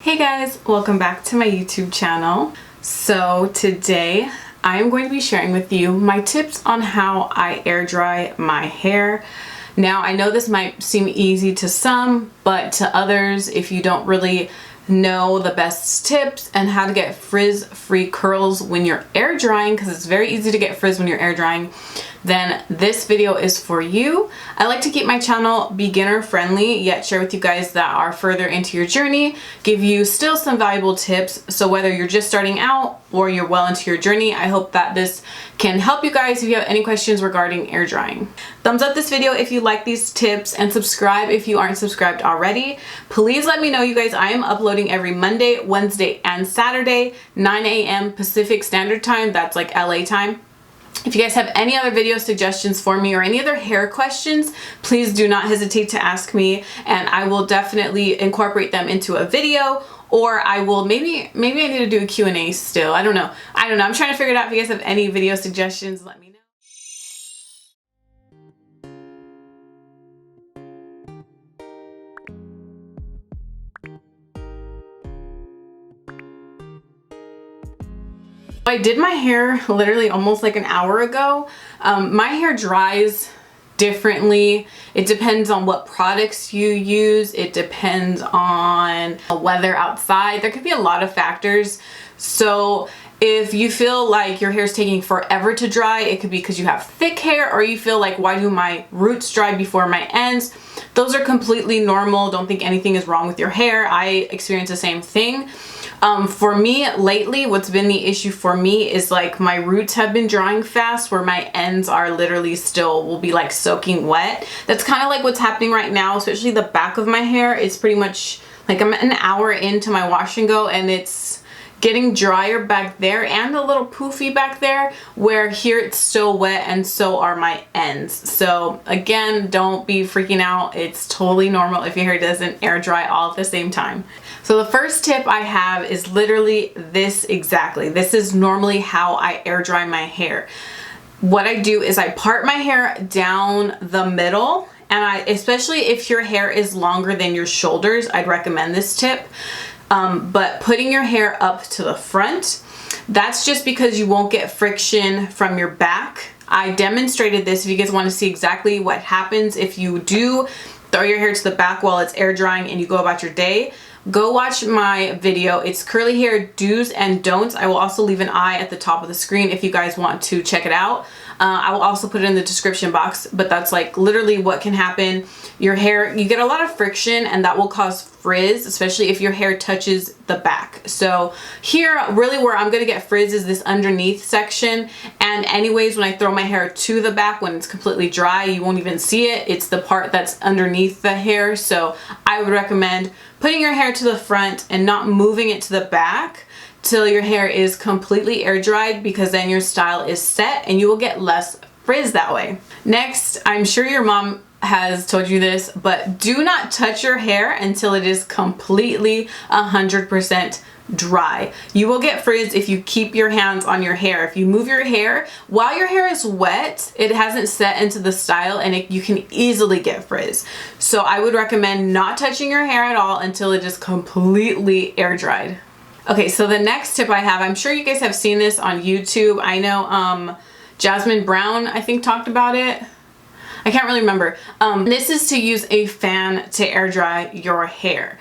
Hey guys, welcome back to my YouTube channel. So today I'm going to be sharing with you my tips on how I air dry my hair. Now I know this might seem easy to some, but to others, if you don't really know the best tips and how to get frizz-free curls when you're air drying, because it's very easy to get frizz when you're air drying, then this video is for you. I like to keep my channel beginner friendly, yet share with you guys that are further into your journey, give you still some valuable tips. So whether you're just starting out or you're well into your journey, I hope that this can help you guys if you have any questions regarding air drying. Thumbs up this video if you like these tips and subscribe if you aren't subscribed already. Please let me know, you guys. I am uploading every Monday, Wednesday, and Saturday, 9 a.m. Pacific Standard Time. That's like LA time. If you guys have any other video suggestions for me or any other hair questions, please do not hesitate to ask me, and I will definitely incorporate them into a video, or I will maybe I need to do a Q&A still. I don't know. I'm trying to figure it out. If you guys have any video suggestions, let me know. I did my hair literally almost like an hour ago. My hair dries differently. It depends on what products you use. It depends on the weather outside. There could be a lot of factors. So if you feel like your hair is taking forever to dry, it could be because you have thick hair, or you feel like, why do my roots dry before my ends? Those are completely normal. Don't think anything is wrong with your hair. I experience the same thing. For me lately, what's been the issue for me is like my roots have been drying fast, where my ends are literally will be like soaking wet. That's kind of like what's happening right now, especially the back of my hair. It's pretty much like I'm an hour into my wash and go, and it's getting drier back there and a little poofy back there, where here it's still wet and so are my ends. So again, don't be freaking out. It's totally normal if your hair doesn't air dry all at the same time. So the first tip I have is literally this exactly. This is normally how I air dry my hair. What I do is I part my hair down the middle, and especially if your hair is longer than your shoulders, I'd recommend this tip. But putting your hair up to the front, that's just because you won't get friction from your back. I demonstrated this if you guys want to see exactly what happens if you do throw your hair to the back while it's air drying and you go about your day. Go watch my video. It's curly hair do's and don'ts. I will also leave an eye at the top of the screen if you guys want to check it out. I will also put it in the description box, but that's like literally what can happen. Your hair, you get a lot of friction, and that will cause frizz, especially if your hair touches the back. So here, really where I'm gonna get frizz is this underneath section. And anyways, when I throw my hair to the back, when it's completely dry, you won't even see it. It's the part that's underneath the hair. So I would recommend putting your hair to the front and not moving it to the back till your hair is completely air dried, because then your style is set and you will get less frizz that way. Next, I'm sure your mom has told you this, but do not touch your hair until it is completely 100% dry. You will get frizz if you keep your hands on your hair. If you move your hair while your hair is wet, it hasn't set into the style, and you can easily get frizz. So I would recommend not touching your hair at all until it is completely air dried. Okay, so the next tip I have, I'm sure you guys have seen this on YouTube. I know Jasmine Brown, I think, talked about it. I can't really remember. This is to use a fan to air dry your hair.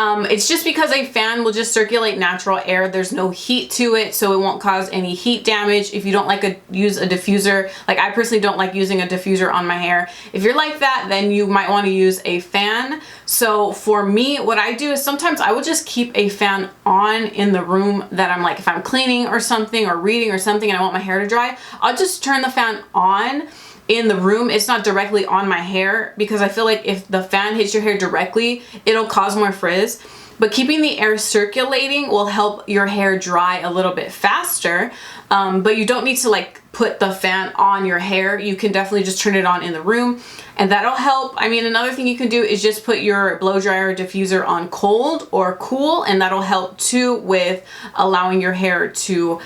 It's just because a fan will just circulate natural air. There's no heat to it, so it won't cause any heat damage. If you don't like use a diffuser, like I personally don't like using a diffuser on my hair. If you're like that, then you might want to use a fan. So for me, what I do is sometimes I will just keep a fan on in the room that I'm like, if I'm cleaning or something or reading or something and I want my hair to dry, I'll just turn the fan on in the room. It's not directly on my hair, because I feel like if the fan hits your hair directly, it'll cause more frizz. But keeping the air circulating will help your hair dry a little bit faster. But you don't need to like put the fan on your hair. You can definitely just turn it on in the room, and that'll help. I mean, another thing you can do is just put your blow dryer or diffuser on cold or cool, and that'll help too with allowing your hair to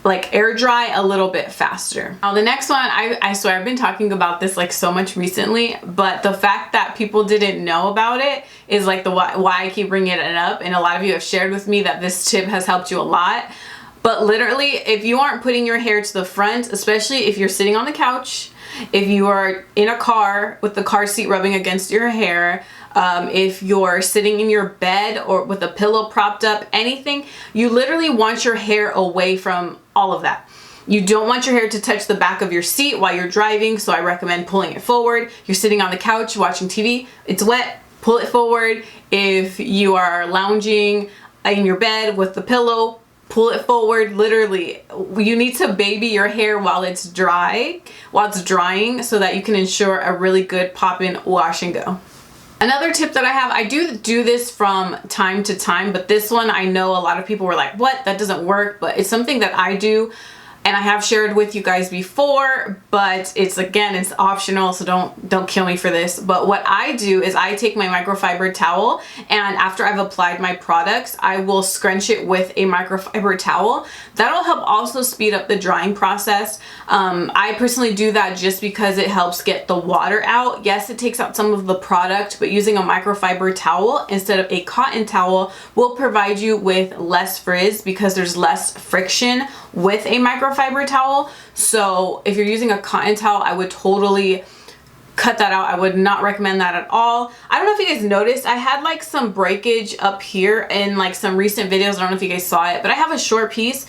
like air dry a little bit faster. Now the next one, I swear I've been talking about this like so much recently, but the fact that people didn't know about it is like the why I keep bringing it up, and a lot of you have shared with me that this tip has helped you a lot. But literally, if you aren't putting your hair to the front, especially if you're sitting on the couch, if you are in a car with the car seat rubbing against your hair, if you're sitting in your bed or with a pillow propped up, anything, you literally want your hair away from all of that. You don't want your hair to touch the back of your seat while you're driving, so I recommend pulling it forward. You're sitting on the couch watching TV, it's wet, pull it forward. If you are lounging in your bed with the pillow, pull it forward. Literally, you need to baby your hair while it's drying, so that you can ensure a really good pop-in wash and go. Another tip that I have, I do this from time to time, but this one I know a lot of people were like, what? That doesn't work, but it's something that I do. And I have shared with you guys before, but it's optional, so don't kill me for this. But what I do is I take my microfiber towel, and after I've applied my products, I will scrunch it with a microfiber towel. That'll help also speed up the drying process. I personally do that just because it helps get the water out. Yes, it takes out some of the product, but using a microfiber towel instead of a cotton towel will provide you with less frizz because there's less friction with a microfiber towel. So if you're using a cotton towel, I would totally cut that out. I would not recommend that at all. I don't know if you guys noticed, I had like some breakage up here in like some recent videos. I don't know if you guys saw it, but I have a short piece.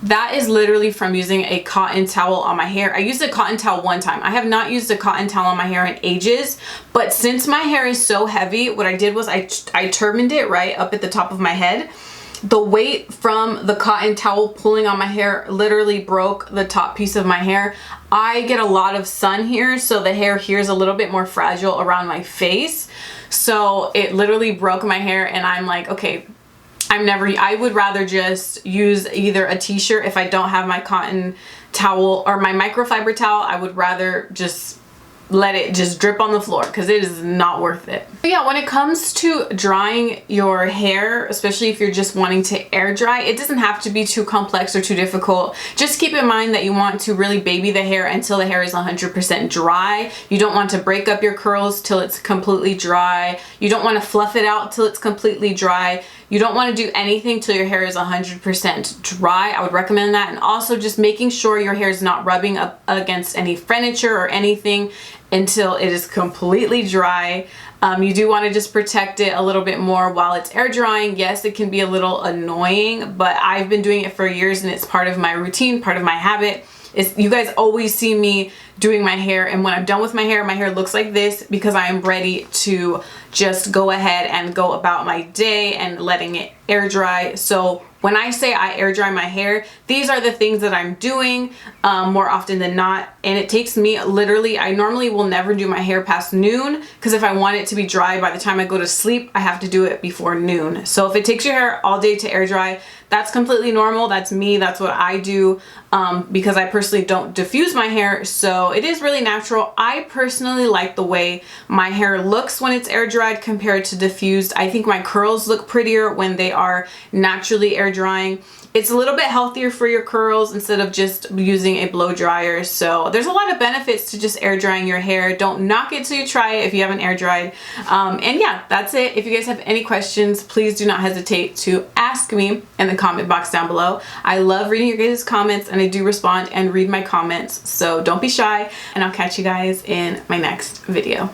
That is literally from using a cotton towel on my hair. I used a cotton towel one time. I have not used a cotton towel on my hair in ages, but since my hair is so heavy, what I did was I turbaned it right up at the top of my head. The weight from the cotton towel pulling on my hair literally broke the top piece of my hair. I get a lot of sun here, so the hair here is a little bit more fragile around my face. So it literally broke my hair, and I'm like, okay, I would rather just use either a t-shirt if I don't have my cotton towel or my microfiber towel. I would rather just let it just drip on the floor because it is not worth it. But yeah, when it comes to drying your hair, especially if you're just wanting to air dry, it doesn't have to be too complex or too difficult. Just keep in mind that you want to really baby the hair until the hair is 100% dry. You don't want to break up your curls till it's completely dry. You don't want to fluff it out till it's completely dry. You don't want to do anything till your hair is 100% dry. I would recommend that. And also just making sure your hair is not rubbing up against any furniture or anything until it is completely dry. You do want to just protect it a little bit more while it's air drying. Yes, it can be a little annoying, but I've been doing it for years and it's part of my routine, part of my habit. You guys always see me doing my hair, and when I'm done with my hair looks like this because I am ready to just go ahead and go about my day and letting it air dry. So when I say I air dry my hair, these are the things that I'm doing more often than not. And it takes me literally, I normally will never do my hair past noon because if I want it to be dry by the time I go to sleep, I have to do it before noon. So if it takes your hair all day to air dry, that's completely normal. That's me. That's what I do because I personally don't diffuse my hair. So it is really natural. I personally like the way my hair looks when it's air dried compared to diffused. I think my curls look prettier when they are naturally air drying. It's a little bit healthier for your curls instead of just using a blow dryer. So there's a lot of benefits to just air drying your hair. Don't knock it till you try it if you haven't air dried. And yeah, that's it. If you guys have any questions, please do not hesitate to ask me in the comment box down below. I love reading your guys' comments and I do respond and read my comments. So don't be shy, and I'll catch you guys in my next video.